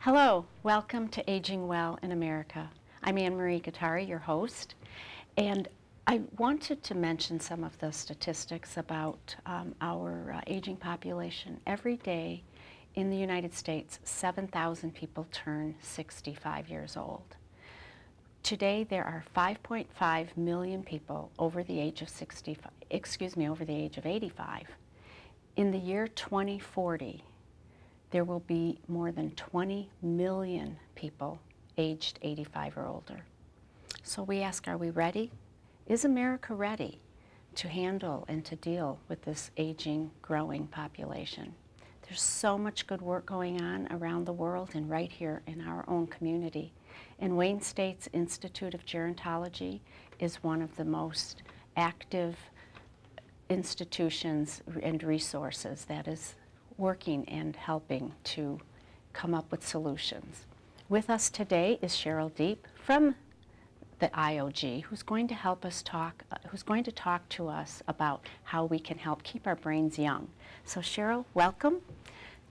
Hello, welcome to Aging Well in America. I'm Marie Gattari, your host, and I wanted to mention some of the statistics about our aging population. Every day in the United States, 7,000 people turn 65 years old. Today there are 5.5 million people over the age of 85. In the year 2040, there will be more than 20 million people aged 85 or older. So we ask, are we ready? Is America ready to handle and to deal with this aging, growing population? There's so much good work going on around the world and right here in our own community. And Wayne State's Institute of Gerontology is one of the most active institutions and resources that is working and helping to come up with solutions. With us today is Cheryl Deep from the IOG, who's going to help us talk to us about how we can help keep our brains young. So Cheryl, welcome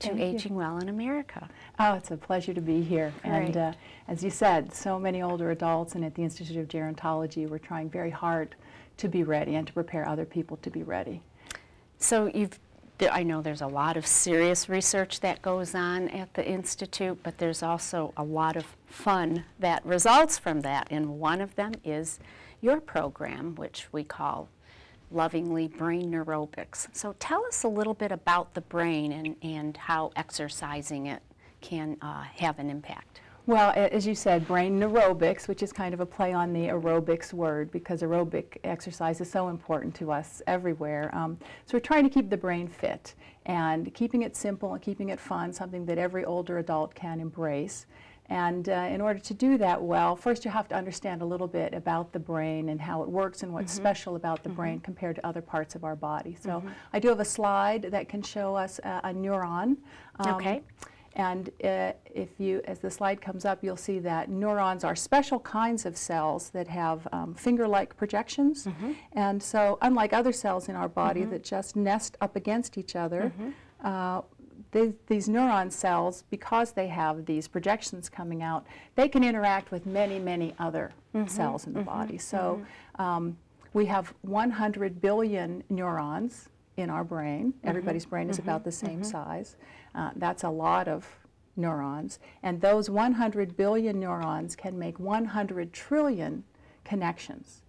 to Aging Well in America. Oh, it's a pleasure to be here. Great. And as you said, so many older adults, and at the Institute of Gerontology, we're trying very hard to be ready and to prepare other people to be ready. So I know there's a lot of serious research that goes on at the Institute, but there's also a lot of fun that results from that, and one of them is your program, which we call lovingly Brain Neurobics. So tell us a little bit about the brain and how exercising it can have an impact. Well, as you said, brain neurobics, which is kind of a play on the aerobics word, because aerobic exercise is so important to us everywhere. So we're trying to keep the brain fit and keeping it simple and keeping it fun, something that every older adult can embrace. And in order to do that well, first you have to understand a little bit about the brain and how it works and what's special about the brain compared to other parts of our body. So I do have a slide that can show us a neuron. Okay. And if you, as the slide comes up, you'll see that neurons are special kinds of cells that have finger-like projections. And so unlike other cells in our body that just nest up against each other, these neuron cells, because they have these projections coming out, they can interact with many, many other cells in the body. So we have 100 billion neurons in our brain. Everybody's brain is about the same size. That's a lot of neurons. And those 100 billion neurons can make 100 trillion connections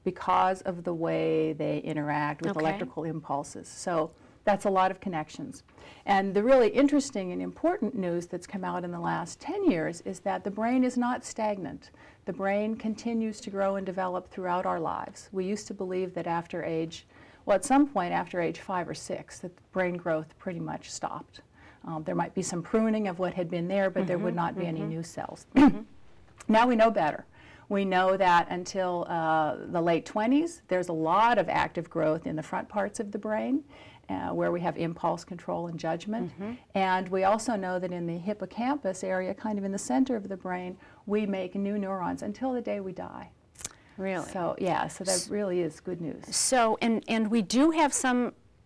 because of the way they interact with electrical impulses. So that's a lot of connections. And the really interesting and important news that's come out in the last 10 years is that the brain is not stagnant. The brain continues to grow and develop throughout our lives. We used to believe that after age, well, at some point after age 5 or 6, that brain growth pretty much stopped. There might be some pruning of what had been there, but there would not be any new cells. Now we know better. We know that until the late 20s, there's a lot of active growth in the front parts of the brain, where we have impulse control and judgment. And we also know that in the hippocampus area, kind of in the center of the brain, we make new neurons until the day we die. Really? So, yeah, so that really is good news. So, and we do have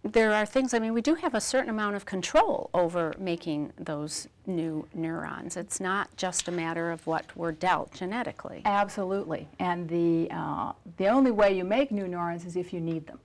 there are things, we do have a certain amount of control over making those new neurons. It's not just a matter of what we're dealt genetically. Absolutely. And the only way you make new neurons is if you need them.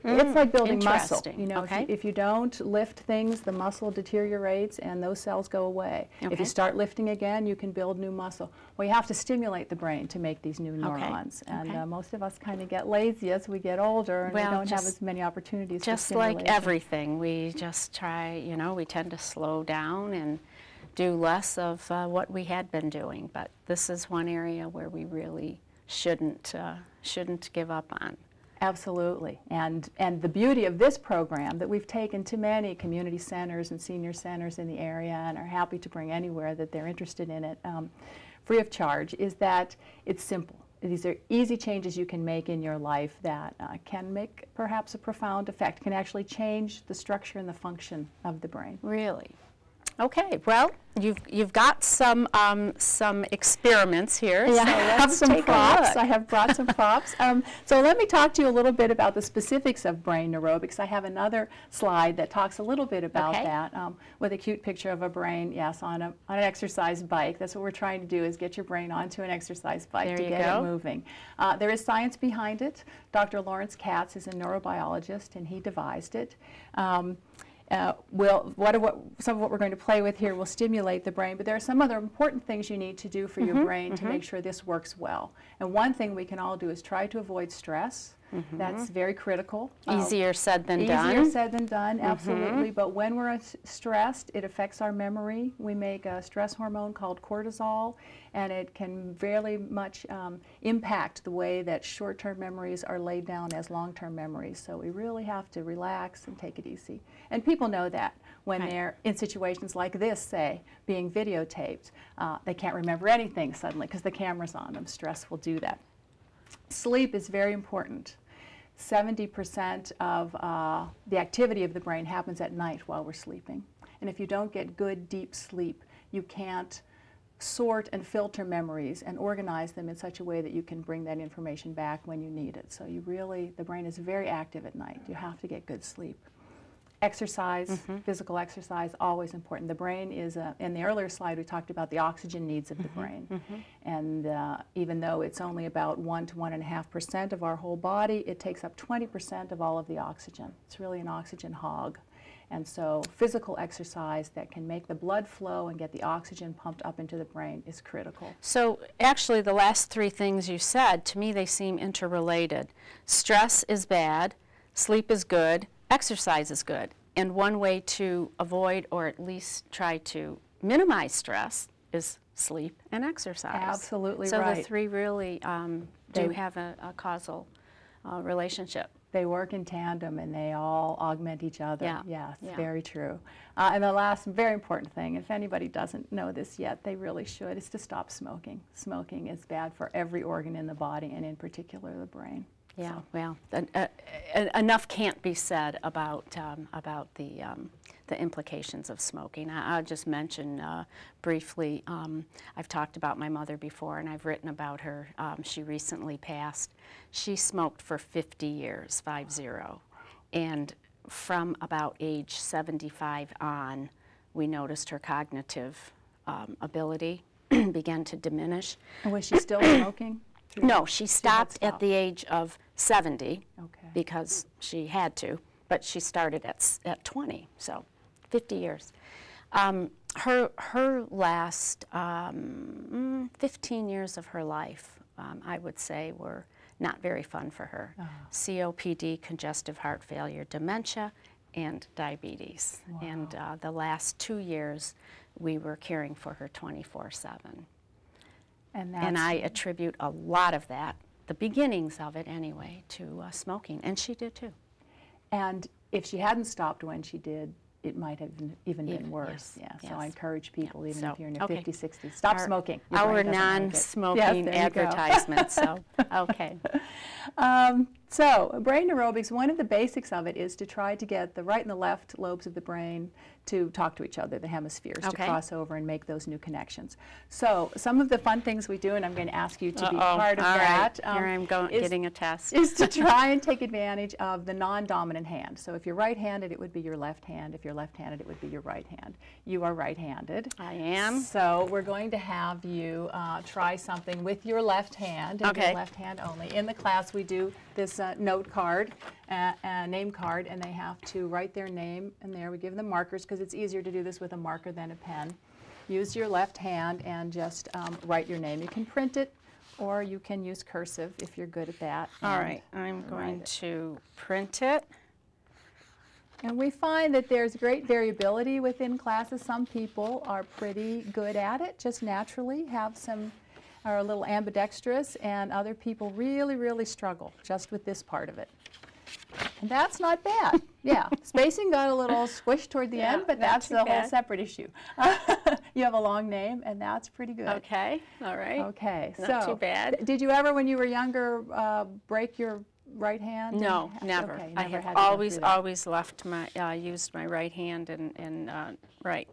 It's like building muscle. You know, if you don't lift things, the muscle deteriorates and those cells go away. If you start lifting again, you can build new muscle. Well, you have to stimulate the brain to make these new neurons. And most of us kind of get lazy as we get older, and we don't have as many opportunities for stimulation. Just like everything, we just try, we tend to slow down and do less of what we had been doing. But this is one area where we really shouldn't give up on. Absolutely. And the beauty of this program that we've taken to many community centers and senior centers in the area and are happy to bring anywhere that they're interested in it free of charge is that it's simple. These are easy changes you can make in your life that can make perhaps a profound effect, can actually change the structure and the function of the brain. Really? Okay, well, you've got some experiments here. Yeah, so I have some take props. A look. I have brought some props. So let me talk to you a little bit about the specifics of brain neurobics. I have another slide that talks a little bit about that with a cute picture of a brain, yes, on an exercise bike. That's what we're trying to do, is get your brain onto an exercise bike to get it moving. There is science behind it. Dr. Lawrence Katz is a neurobiologist, and he devised it. Some of what we're going to play with here will stimulate the brain, but there are some other important things you need to do for your brain to make sure this works well. And one thing we can all do is try to avoid stress. That's very critical. Easier said than done. Easier said than done, absolutely. But when we're stressed, it affects our memory. We make a stress hormone called cortisol, and it can very much impact the way that short-term memories are laid down as long-term memories. So we really have to relax and take it easy. And people know that when they're in situations like this, say, being videotaped. They can't remember anything suddenly because the camera's on them. Stress will do that. Sleep is very important. 70% of the activity of the brain happens at night while we're sleeping. And if you don't get good, deep sleep, you can't sort and filter memories and organize them in such a way that you can bring that information back when you need it. So the brain is very active at night. You have to get good sleep. Exercise, physical exercise, always important. The brain is, in the earlier slide we talked about the oxygen needs of the brain. And even though it's only about 1 to 1.5% of our whole body, it takes up 20% of all of the oxygen. It's really an oxygen hog. And so physical exercise that can make the blood flow and get the oxygen pumped up into the brain is critical. So actually the last three things you said, to me they seem interrelated. Stress is bad, sleep is good, exercise is good. And one way to avoid or at least try to minimize stress is sleep and exercise. Absolutely so right. So the three really do have a causal relationship. They work in tandem and they all augment each other. Yeah. Yes, very true. And the last very important thing, if anybody doesn't know this yet, they really should, is to stop smoking. Smoking is bad for every organ in the body and in particular the brain. Yeah, so. Well, enough can't be said about the implications of smoking. I'll just mention briefly, I've talked about my mother before and I've written about her. She recently passed. She smoked for 50 years, 50. And from about age 75 on, we noticed her cognitive ability began to diminish. And was she still smoking? No, she stopped at the age of 70 because she had to, but she started at 20, so 50 years. Her last 15 years of her life, I would say, were not very fun for her. COPD, congestive heart failure, dementia, and diabetes. Wow. And the last 2 years, we were caring for her 24/7. And I attribute a lot of that, the beginnings of it anyway, to smoking. And she did too. And if she hadn't stopped when she did, it might have even been worse. Yes, So I encourage people, even if you're in your 50s, 60s, stop smoking. Our non-smoking advertisement. So, So brain aerobics, one of the basics of it is to try to get the right and the left lobes of the brain to talk to each other, the hemispheres, to cross over and make those new connections. So some of the fun things we do, and I'm going to ask you to be part of that. Here I'm getting a test. Is to try and take advantage of the non-dominant hand. So if you're right-handed, it would be your left hand. If you're left-handed, it would be your right hand. You are right-handed. I am. So we're going to have you try something with your left hand, and your left hand only. In the class, we do this note card, name card, and they have to write their name, and there we give them markers because it's easier to do this with a marker than a pen. Use your left hand and just write your name. You can print it or you can use cursive if you're good at that. All right, I'm going to print it. And we find that there's great variability within classes. Some people are pretty good at it, just naturally, are a little ambidextrous, and other people really, really struggle just with this part of it. And that's not bad. Yeah, spacing got a little squished toward the end, but that's a whole separate issue. You have a long name, and that's pretty good. Okay, all right. Okay, not too bad. Did you ever, when you were younger, break your right hand? No, never. Okay, I have always left used my right hand and right.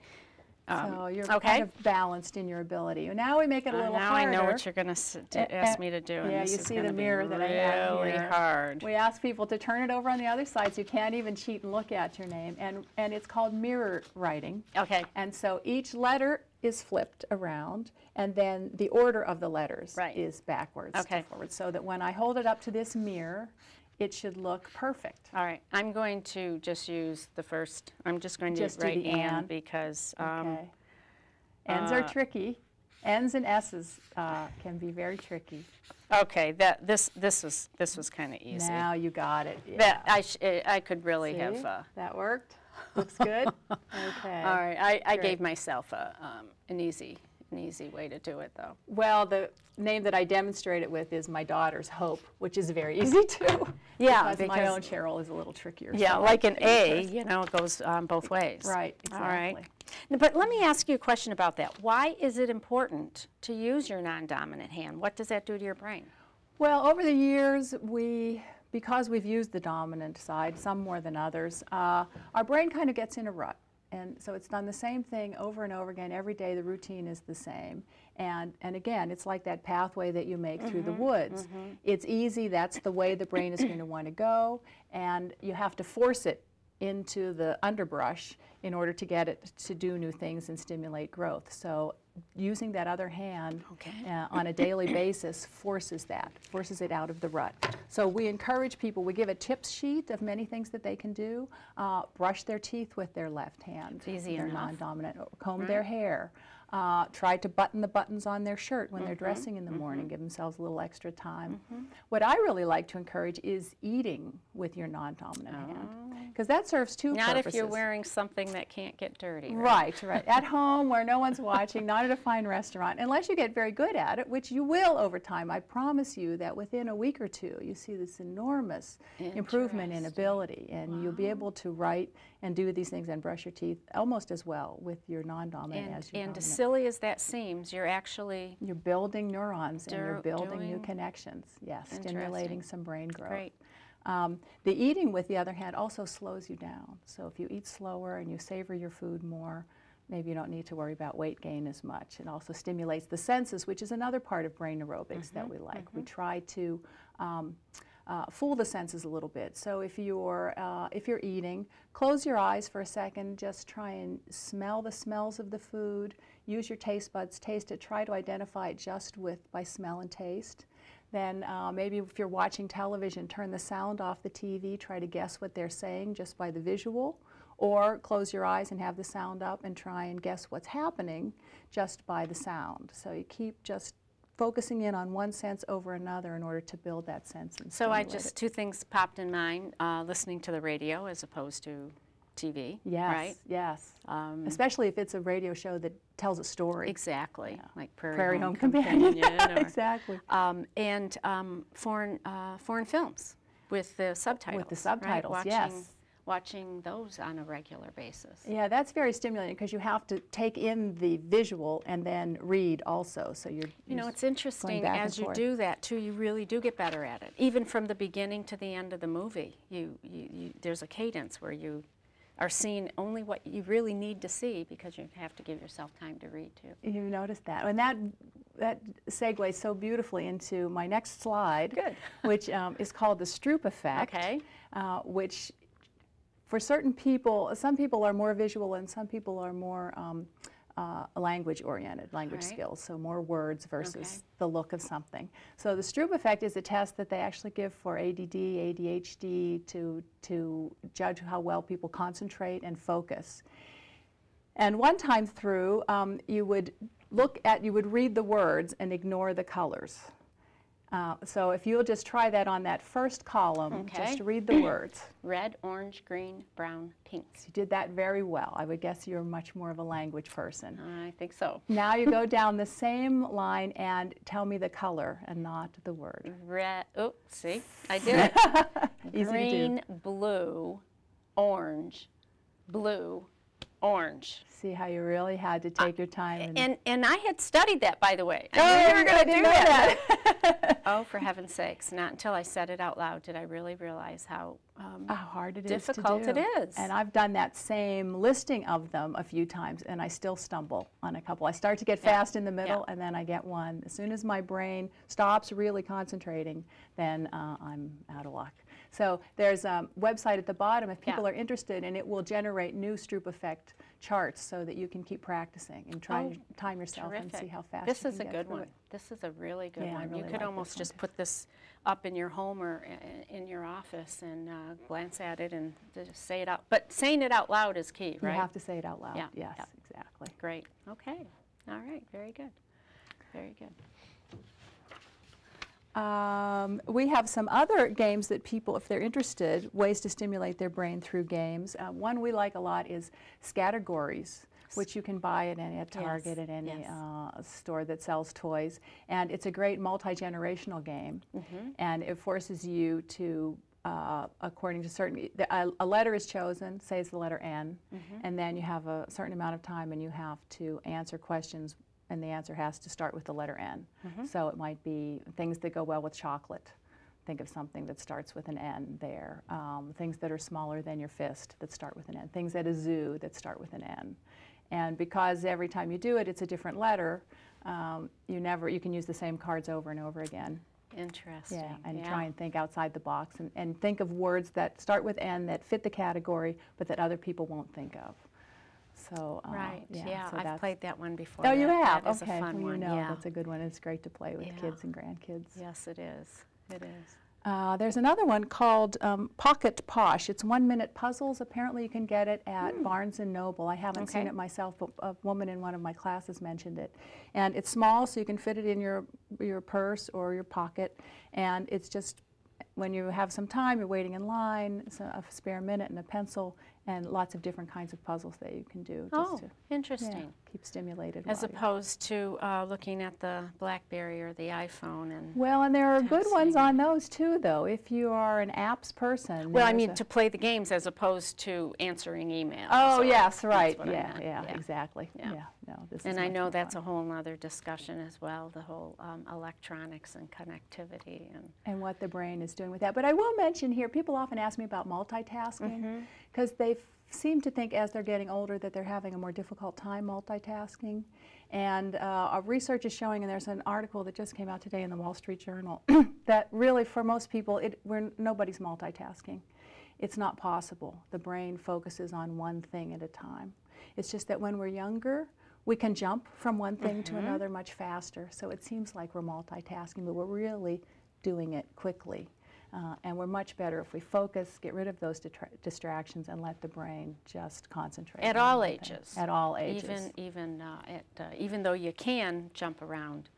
So you're okay. kind of balanced in your ability. Now we make it a little now harder. I know what you're going to ask me to do. Yeah, and you see the mirror that I have really here. hard. We ask people to turn it over on the other side so you can't even cheat and look at your name. And it's called mirror writing. Okay. And so each letter is flipped around, and then the order of the letters is backwards to forward, so that when I hold it up to this mirror, it should look perfect. All right, I'm going to just use the first. I'm just going to write Ann because N's are tricky. N's and S's can be very tricky. Okay, this was kind of easy. Now you got it. Yeah. That I could really have. That worked. Looks good. Okay. All right, I gave myself an easy way to do it, though. Well, the name that I demonstrate it with is my daughter's Hope, which is very easy too. Yeah, because my own Cheryl is a little trickier. Yeah, so like an A, you know, it goes both ways. Right, exactly. All right. Now, but let me ask you a question about that. Why is it important to use your non-dominant hand? What does that do to your brain? Well, over the years, because we've used the dominant side, some more than others, our brain kind of gets in a rut. And so it's done the same thing over and over again. Every day the routine is the same. And again, it's like that pathway that you make through the woods. It's easy, that's the way the brain is going to want to go, and you have to force it into the underbrush in order to get it to do new things and stimulate growth. So using that other hand on a daily basis forces it out of the rut. So we encourage people, we give a tips sheet of many things that they can do. Brush their teeth with their left hand. It's easy they're enough. non-dominant. Comb their hair. Try to button the buttons on their shirt when they're dressing in the morning, give themselves a little extra time. What I really like to encourage is eating with your non-dominant hand, because that serves two purposes. Not if you're wearing something that can't get dirty. Right, right. At home where no one's watching, not at a fine restaurant, unless you get very good at it, which you will over time. I promise you that within a week or two, you see this enormous improvement in ability, and you'll be able to write and do these things and brush your teeth almost as well with your non-dominant as your dominant. And as silly as that seems, you're building neurons and you're building new connections. Yes, stimulating some brain growth. Great. The eating, with the other hand, also slows you down. So if you eat slower and you savor your food more, maybe you don't need to worry about weight gain as much. It also stimulates the senses, which is another part of brain aerobics that we like. We try to fool the senses a little bit. So if you're eating, close your eyes for a second, just try and smell the smells of the food, use your taste buds, taste it, try to identify it just by smell and taste. Then maybe if you're watching television, turn the sound off the TV, try to guess what they're saying just by the visual, or close your eyes and have the sound up and try and guess what's happening just by the sound. So you keep just focusing in on one sense over another in order to build that sense. And so two things popped in mind, listening to the radio as opposed to TV, yes, right? Yes, especially if it's a radio show that tells a story. Exactly, like Prairie Home Companion. Exactly. And foreign films with the subtitles. With the subtitles, right? yes. Watching those on a regular basis. Yeah, that's very stimulating because you have to take in the visual and then read also. So you're You know, it's interesting as you do that too. You really do get better at it. Even from the beginning to the end of the movie, there's a cadence where you are seeing only what you really need to see because you have to give yourself time to read too. You noticed that, and that segues so beautifully into my next slide, which is called the Stroop effect. Okay. Which, for certain people, some people are more visual and some people are more language-oriented, language skills, so more words versus the look of something. So the Stroop effect is a test that they actually give for ADD, ADHD to judge how well people concentrate and focus. And one time through, you would read the words and ignore the colors. So if you'll just try that on that first column, just read the words. Red, orange, green, brown, pink. So you did that very well. I would guess you're much more of a language person. I think so. Now you go down the same line and tell me the color and not the word. Red, oh, see, I did it. Easy Green, to do. blue, orange, blue, orange. See how you really had to take your time. And I had studied that, by the way. Oh, I knew you were going to do that. Oh, for heaven's sakes. Not until I said it out loud did I really realize how hard it is difficult to do. it is. And I've done that same listing of them a few times, and I still stumble on a couple. I start to get fast in the middle, and then I get one. As soon as my brain stops really concentrating, then I'm out of luck. So there's a website at the bottom if people are interested, and it will generate new Stroop effect charts so that you can keep practicing and try to time yourself and see how fast this you is can a get good through one. it. This is a really good Yeah, I one. really You could like almost this one just too. put this up in your home or in your office and glance at it and just say it out. But saying it out loud is key, right? You have to say it out loud. Yeah. Yes, Yep. exactly. Great. Okay. All right. Very good. Very good. We have some other games that people, if they're interested, ways to stimulate their brain through games. One we like a lot is Scattergories, which you can buy at Target, at any store that sells toys. And it's a great multi-generational game. And it forces you to, according to certain, a letter is chosen, say it's the letter N, and then you have a certain amount of time and you have to answer questions, and the answer has to start with the letter N. So it might be things that go well with chocolate. Think of something that starts with an N there. Things that are smaller than your fist that start with an N. Things at a zoo that start with an N. And because every time you do it, it's a different letter, you can use the same cards over and over again. Interesting. Yeah, and try and think outside the box and think of words that start with N that fit the category, but that other people won't think of. So, right. Yeah, so I've played that one before. Oh, you have? That is okay. a fun one. You know, yeah. That's a good one. It's great to play with kids and grandkids. Yes, it is. It is. There's another one called Pocket Posh. It's 1-minute puzzles. Apparently you can get it at Barnes & Noble. I haven't seen it myself, but a woman in one of my classes mentioned it. And it's small, so you can fit it in your purse or your pocket. And it's just, when you have some time, you're waiting in line, a spare minute and a pencil, and lots of different kinds of puzzles that you can do. Just to, interesting. Keep stimulated. As opposed to looking at the BlackBerry or the iPhone and well, and there are good ones on those too, though. If you are an apps person. Well, I mean to play the games as opposed to answering emails. Oh yes, right. Yeah, Exactly. Yeah. No, this and is I know much that's more a whole other discussion as well. The whole electronics and connectivity and what the brain is doing with that. But I will mention here, people often ask me about multitasking because they seem to think as they're getting older that they're having a more difficult time multitasking. And our research is showing, and there's an article that just came out today in the Wall Street Journal, that really for most people, nobody's multitasking. It's not possible. The brain focuses on one thing at a time. It's just that when we're younger, we can jump from one thing to another much faster. So it seems like we're multitasking, but we're really doing it quickly. And we're much better if we focus, get rid of those distractions, and let the brain just concentrate. At all ages. At all ages. Even though you can jump around,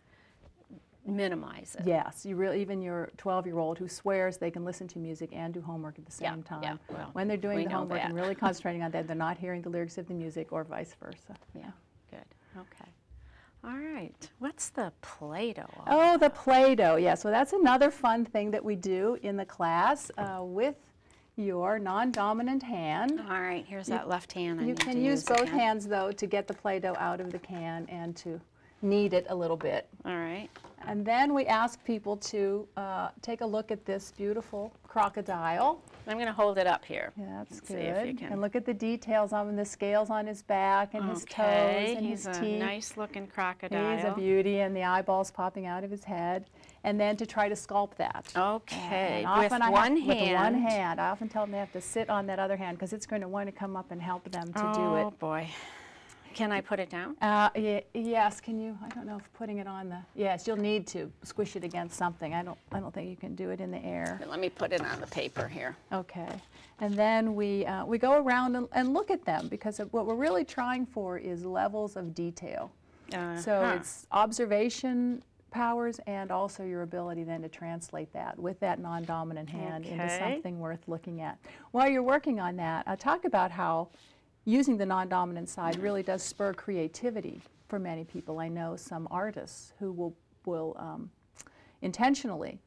minimize it. Yes, even your 12-year-old who swears they can listen to music and do homework at the same time. Yeah, well, when they're doing the homework and really concentrating on that, they're not hearing the lyrics of the music or vice versa. Yeah, good. Okay. All right. What's the PlayDoh? Oh, the PlayDoh. Yeah, so that's another fun thing that we do in the class with your non-dominant hand. All right, here's that left hand. You can use both hands, though, to get the PlayDoh out of the can and to knead it a little bit. All right. And then we ask people to take a look at this beautiful crocodile. I'm going to hold it up here. Yeah, that's good. See if you can. And look at the details on him, the scales on his back and his toes and his teeth. He's a nice-looking crocodile. He's a beauty, and the eyeballs popping out of his head. And then to try to sculpt that. Okay, with one hand. With one hand. I often tell them they have to sit on that other hand because it's going to want to come up and help them to do it. Oh, boy. Can I put it down? Yes, can you? I don't know if putting it on the, yes, you'll need to squish it against something. I don't think you can do it in the air. Let me put it on the paper here. Okay. And then we go around and look at them because what we're really trying for is levels of detail. So it's observation powers and also your ability then to translate that with that non-dominant hand into something worth looking at. While you're working on that, I'll talk about how using the non-dominant side really does spur creativity for many people. I know some artists who will intentionally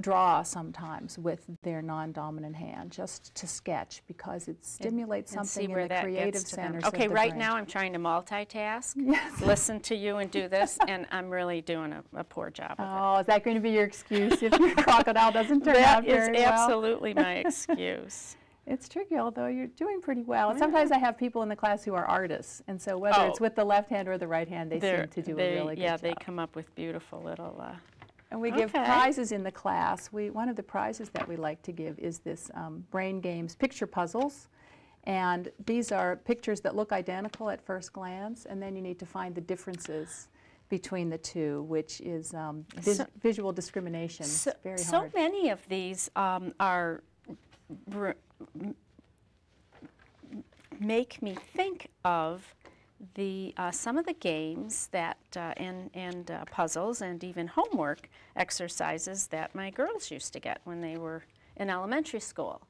draw sometimes with their non-dominant hand, just to sketch, because it stimulates something in the creative centers of the brain. Okay, right now I'm trying to multitask, yes. listen to you and do this, and I'm really doing a poor job of it. Oh, is that going to be your excuse if your crocodile doesn't turn out very well? That is absolutely my excuse. It's tricky, although you're doing pretty well. And sometimes I have people in the class who are artists, and so whether it's with the left hand or the right hand, they seem to do a really good job. Yeah, they come up with beautiful little... and we give prizes in the class. One of the prizes that we like to give is this Brain Games picture puzzles. And these are pictures that look identical at first glance, and then you need to find the differences between the two, which is visual discrimination. It's very hard. So many of these are... make me think of some of the games that and puzzles and even homework exercises that my girls used to get when they were in elementary school.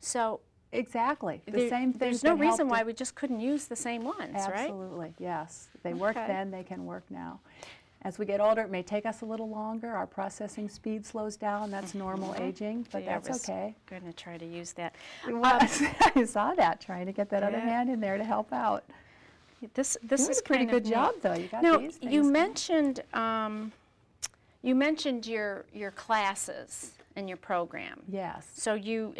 So exactly the same thing. There's no reason why we just couldn't use the same ones, right? Absolutely, yes. They worked then, they can work now. As we get older, it may take us a little longer. Our processing speed slows down. That's normal aging, but that's okay. I'm going to try to use that. I saw that, trying to get that other hand in there to help out. This is a pretty good job, though. You got these things. You mentioned your classes and your program. Yes. So you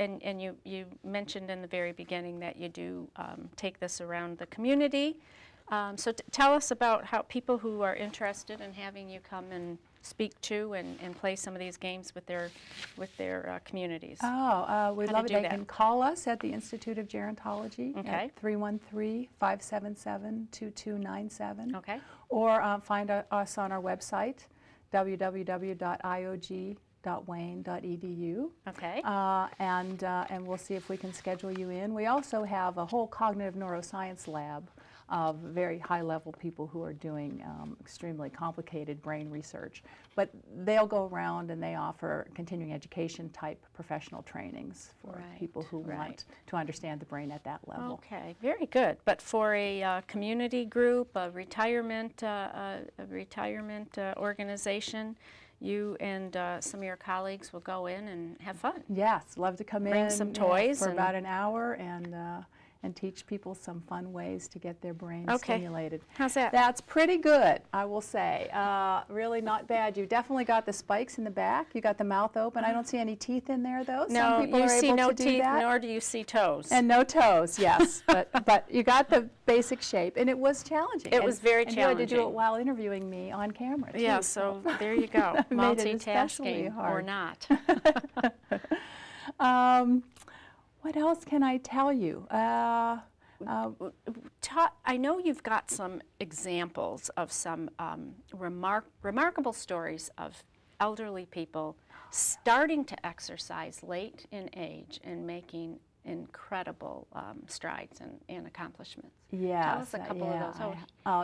mentioned in the very beginning that you do take this around the community. So tell us about how people who are interested in having you come and speak to and play some of these games with their communities. Oh, we'd love it. They can call us at the Institute of Gerontology at 313-577-2297. Okay. Or find us on our website, www.iog.wayne.edu. Okay. And we'll see if we can schedule you in. We also have a whole cognitive neuroscience lab of very high-level people who are doing extremely complicated brain research. But they'll go around and they offer continuing education type professional trainings for people who want to understand the brain at that level. Okay, very good. But for a community group, a retirement organization, you and some of your colleagues will go in and have fun. Yes, love to come in. Bring some toys for about an hour and teach people some fun ways to get their brains stimulated. How's that? That's pretty good, I will say. Really not bad. You definitely got the spikes in the back. You got the mouth open. I don't see any teeth in there, though. No, some people you are see able no to do teeth, that. nor do you see toes. And no toes, yes. but you got the basic shape, and it was challenging. It was very challenging. And you had to do it while interviewing me on camera, too. Yeah, so there you go. Multitasking or not. What else can I tell you? I know you've got some examples of some remarkable stories of elderly people starting to exercise late in age and making incredible strides and accomplishments. Yes. Tell us a couple of those.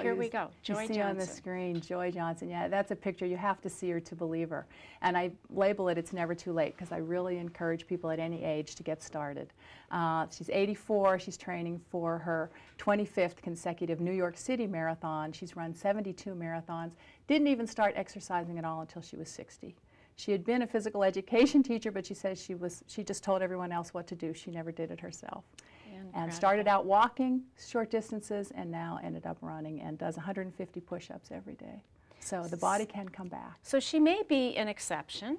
Here we go. Joy Johnson. You see on the screen, Joy Johnson. Yeah, that's a picture. You have to see her to believe her. And I label it, it's never too late, because I really encourage people at any age to get started. She's 84. She's training for her 25th consecutive New York City marathon. She's run 72 marathons. Didn't even start exercising at all until she was 60. She had been a physical education teacher, but she says she just told everyone else what to do. She never did it herself. And started out walking short distances and now ended up running and does 150 push-ups every day. So the body can come back. So she may be an exception.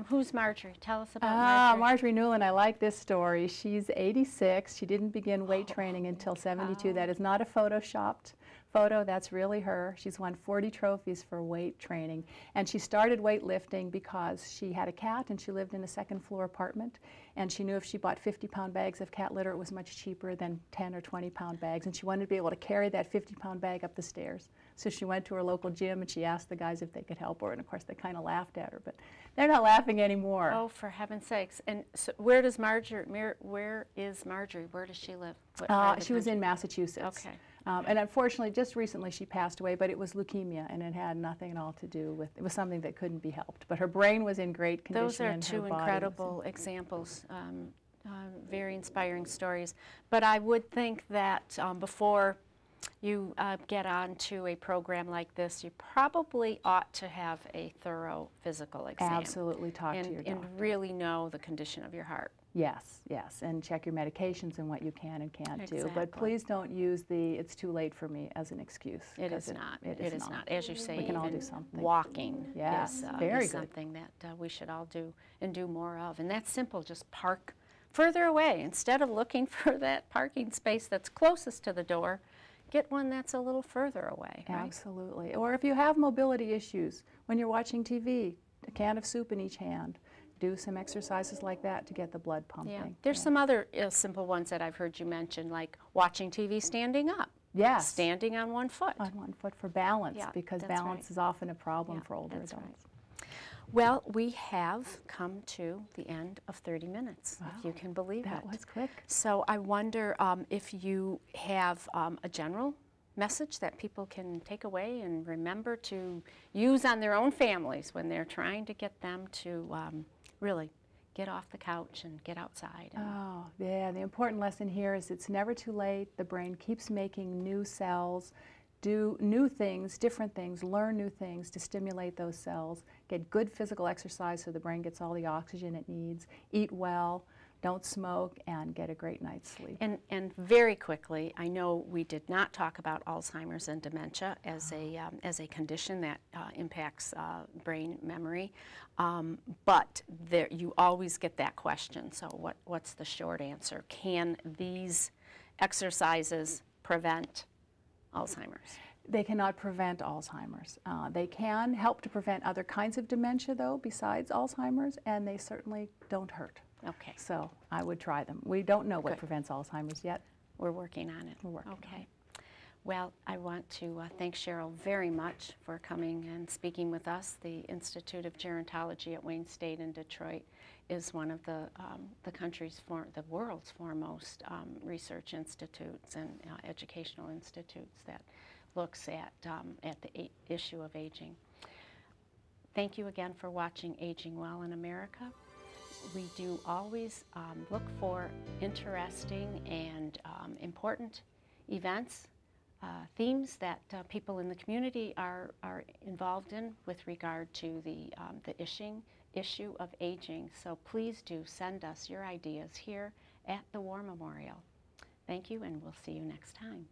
Who's Marjorie? Tell us about Marjorie. Marjorie Newland, I like this story. She's 86. She didn't begin weight training until 72. That is not a photoshopped photo. That's really her. She's won 40 trophies for weight training. And she started weightlifting because she had a cat and she lived in a second-floor apartment. And she knew if she bought 50-pound bags of cat litter, it was much cheaper than 10 or 20-pound bags. And she wanted to be able to carry that 50-pound bag up the stairs. So she went to her local gym and she asked the guys if they could help her. And of course, they kind of laughed at her, but they're not laughing anymore. Oh, for heaven's sakes. And so where is Marjorie? Where does she live? She was in Massachusetts. Okay. And unfortunately, just recently she passed away, but it was leukemia, and it had nothing at all to do with, it was something that couldn't be helped. But her brain was in great condition. Those are two incredible examples, very inspiring stories. But I would think that before you get onto a program like this, you probably ought to have a thorough physical exam. Absolutely talk to your doctor. And really know the condition of your heart. Yes, yes, and check your medications and what you can and can't do. But Exactly. please don't use the "it's too late for me" as an excuse. It is not. It is not. As you say, we can all even do something. walking Yes, is, very is good. something that we should all do and do more of. And that's simple. Just park further away. Instead of looking for that parking space that's closest to the door, get one that's a little further away. Right? Absolutely. Or if you have mobility issues, when you're watching TV, a can of soup in each hand. Do some exercises like that to get the blood pumping. Yeah. There's some other simple ones that I've heard you mention, like watching TV standing up. Yes. Standing on one foot. On one foot for balance, Yeah, because that's balance right. is often a problem Yeah, for older that's adults. right. Well, we have come to the end of 30 minutes, if you can believe it. That was quick. So I wonder if you have a general message that people can take away and remember to use on their own families when they're trying to get them to really get off the couch and get outside. Oh, yeah, the important lesson here is it's never too late. The brain keeps making new cells. Do new things, different things, learn new things to stimulate those cells. Get good physical exercise so the brain gets all the oxygen it needs. Eat well, don't smoke, and get a great night's sleep. And very quickly, I know we did not talk about Alzheimer's and dementia as a condition that impacts brain memory, but you always get that question. So what's the short answer? Can these exercises prevent Alzheimer's? They cannot prevent Alzheimer's. They can help to prevent other kinds of dementia, though, besides Alzheimer's, and they certainly don't hurt. Okay. So I would try them. We don't know what Good. prevents Alzheimer's yet. We're working on it. We're working on Okay. Well, I want to thank Cheryl very much for coming and speaking with us. The Institute of Gerontology at Wayne State in Detroit is one of the world's foremost research institutes and educational institutes that looks at the issue of aging. Thank you again for watching Aging Well in America. We do always look for interesting and important events, themes that people in the community are involved in with regard to the issue of aging. So please do send us your ideas here at the War Memorial. Thank you, and we'll see you next time.